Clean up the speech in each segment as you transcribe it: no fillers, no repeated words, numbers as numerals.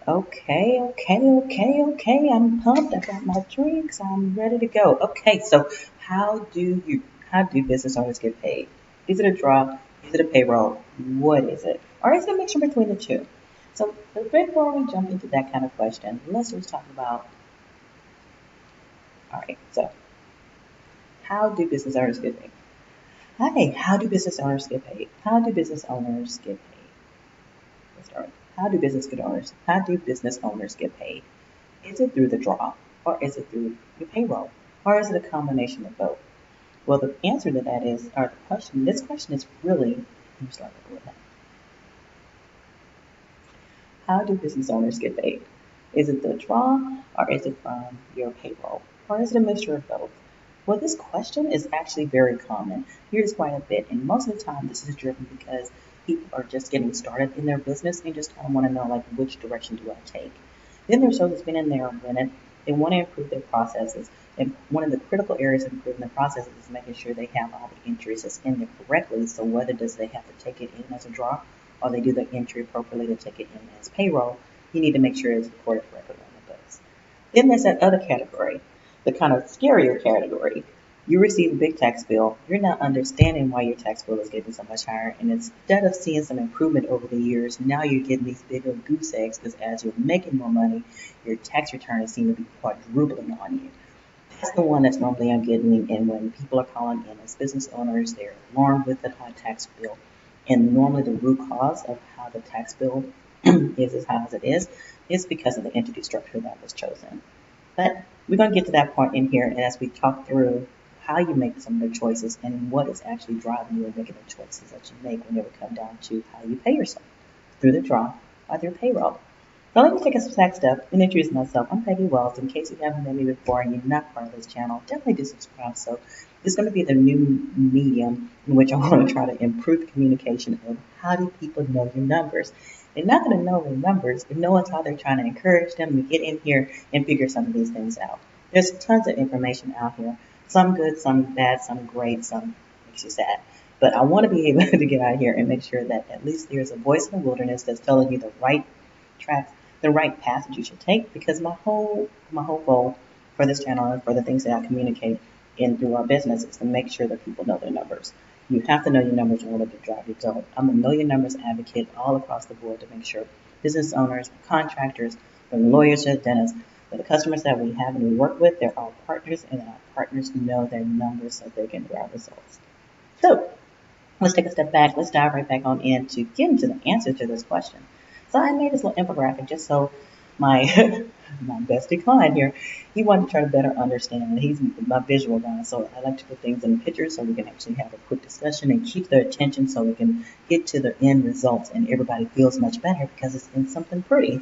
Okay. I'm pumped. I got my drinks. I'm ready to go. Okay, so how do business owners get paid? Is it a draw? Is it a payroll? What is it? Or is it a mixture between the two? So before we jump into that kind of question, let's just talk about, all right, so how do business owners get paid? Hi, how do business owners get paid? How do business owners get paid? Let's start. How do business owners get paid? Is it through the draw, or is it through your payroll, or is it a combination of both? Well, the answer to that is, or the question, this question is really, let me start with that. How do business owners get paid? Is it the draw, or is it from your payroll, or is it a mixture of both? Well, this question is actually very common. Here's quite a bit, and most of the time this is driven because people are just getting started in their business and just kind of want to know, like, which direction do I take? Then there's those that's been in there a minute. They want to improve their processes, and one of the critical areas of improving the processes is making sure they have all the entries that's in there correctly. So whether does they have to take it in as a draw, or they do the entry appropriately to take it in as payroll, you need to make sure it's recorded correctly on the books. Then there's that other category, the kind of scarier category. You receive a big tax bill, you're not understanding why your tax bill is getting so much higher, and instead of seeing some improvement over the years, now you're getting these bigger goose eggs because as you're making more money, your tax returns seem to be quadrupling on you. That's the one that's normally I'm getting, and when people are calling in as business owners, they're alarmed with the high tax bill. And normally the root cause of how the tax bill is as high as it is because of the entity structure that was chosen. But we're going to get to that point in here as we talk through how you make some of the choices and what is actually driving you in making the choices that you make when it would come down to how you pay yourself through the draw or through payroll. So let me take a back step and introduce myself. I'm Peggy Wells. In case you haven't met me before and you're not part of this channel, definitely do subscribe. So it's going to be the new medium in which I want to try to improve communication of how do people know your numbers. They're not going to know their numbers if no one's out there trying to encourage them to get in here and figure some of these things out. There's tons of information out here. Some good, some bad, some great, some makes you sad. But I want to be able to get out here and make sure that at least there's a voice in the wilderness that's telling you the right tracks, the right path that you should take. Because my whole goal for this channel and for the things that I communicate in through our business is to make sure that people know their numbers. You have to know your numbers in order to drive your goal. I'm a know your numbers advocate all across the board to make sure business owners, contractors, from lawyers to dentists, for the customers that we have and we work with, they're all partners, and our partners know their numbers so they can drive results. So let's take a step back. Let's dive right back on in to get into the answer to this question. So I made this little infographic just so my my bestie client here, he wanted to try to better understand. And he's my visual guy, so I like to put things in pictures so we can actually have a quick discussion and keep their attention so we can get to the end results and everybody feels much better because it's in something pretty.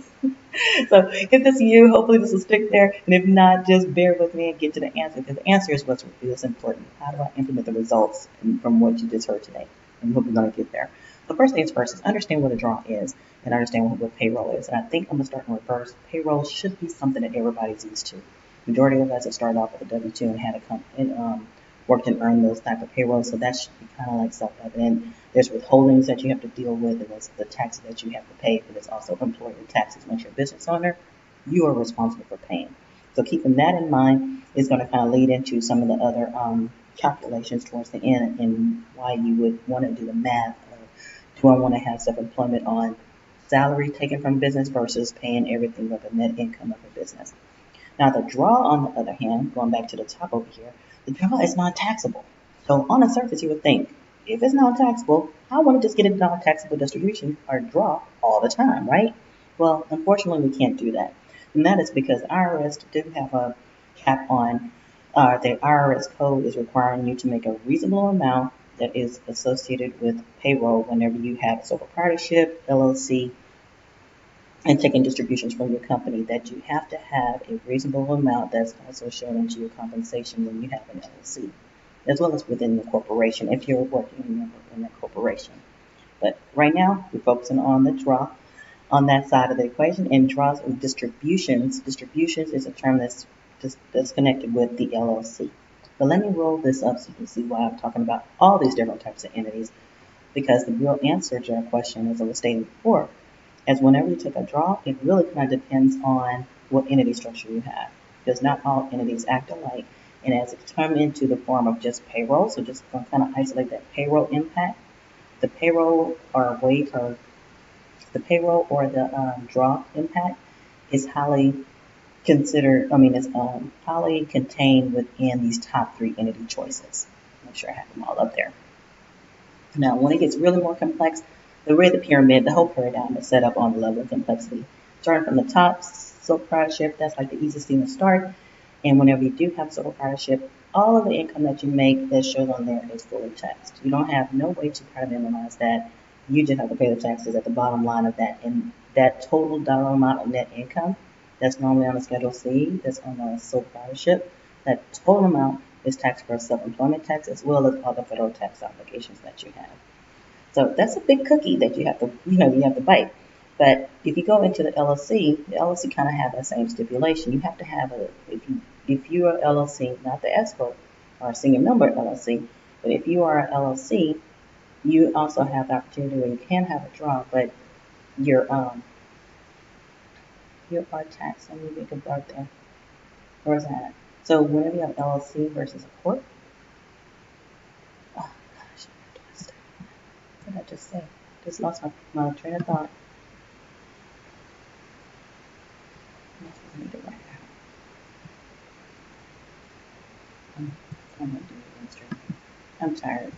So if this is you, hopefully this will stick there. And if not, just bear with me and get to the answer because the answer is what's important. How do I implement the results from what you just heard today? And hope we're going to get there. The first things first is understand what a draw is and understand what payroll is. And I think I'm going to start in reverse. Payroll should be something that everybody's used to. Majority of us have started off with a W-2 and had to come and worked and earned those type of payrolls. So that should be kind of like self-evident. There's withholdings that you have to deal with, and there's the taxes that you have to pay, but it's also employer taxes. Once you're a business owner, you are responsible for paying. So keeping that in mind is going to kind of lead into some of the other calculations towards the end and why you would want to do the math of do I want to have self-employment on salary taken from business versus paying everything with the net income of a business. Now the draw, on the other hand, going back to the top over here, the draw is non-taxable. So on the surface, you would think, if it's non-taxable, I want to just get a non-taxable distribution or draw all the time, right? Well, unfortunately, we can't do that. And that is because IRS do have a cap on, the IRS code is requiring you to make a reasonable amount that is associated with payroll whenever you have a sole proprietorship, LLC, and taking distributions from your company, that you have to have a reasonable amount that's also shown into your compensation when you have an LLC, as well as within the corporation if you're a working member in the corporation. But right now, we're focusing on the draw on that side of the equation, and draws and distributions. Distributions is a term that's connected with the LLC. But let me roll this up so you can see why I'm talking about all these different types of entities, because the real answer to our question, as I was stating before, As whenever you take a draw, it really kind of depends on what entity structure you have, because not all entities act alike. And as it's come into the form of just payroll, so just going to kind of isolate that payroll impact, the payroll or wage or the payroll or the draw impact is highly considered, it's highly contained within these top three entity choices. Make sure I have them all up there. Now, when it gets really more complex, the way the pyramid, the whole paradigm is set up on the level of complexity. Starting from the top, sole proprietorship, that's like the easiest thing to start. And whenever you do have sole proprietorship, all of the income that you make that shows on there is fully taxed. You don't have no way to kind of minimize that. You just have to pay the taxes at the bottom line of that. And that total dollar amount of net income that's normally on the Schedule C, that's on the sole proprietorship, that total amount is taxed for self-employment tax as well as other federal tax obligations that you have. So that's a big cookie that you have to, you have to bite. But if you go into the LLC kind of have that same stipulation. You have to have if you are LLC, not the S corp or a senior member LLC, but if you are an LLC, you also have the opportunity where you can have a draw, but your are taxed. Let me make a bar there. Where's that? So whenever you have LLC versus a corp, oh gosh, what did I just say? Just lost my train of thought. I need to write it out. I'm gonna do it in straight. I'm tired.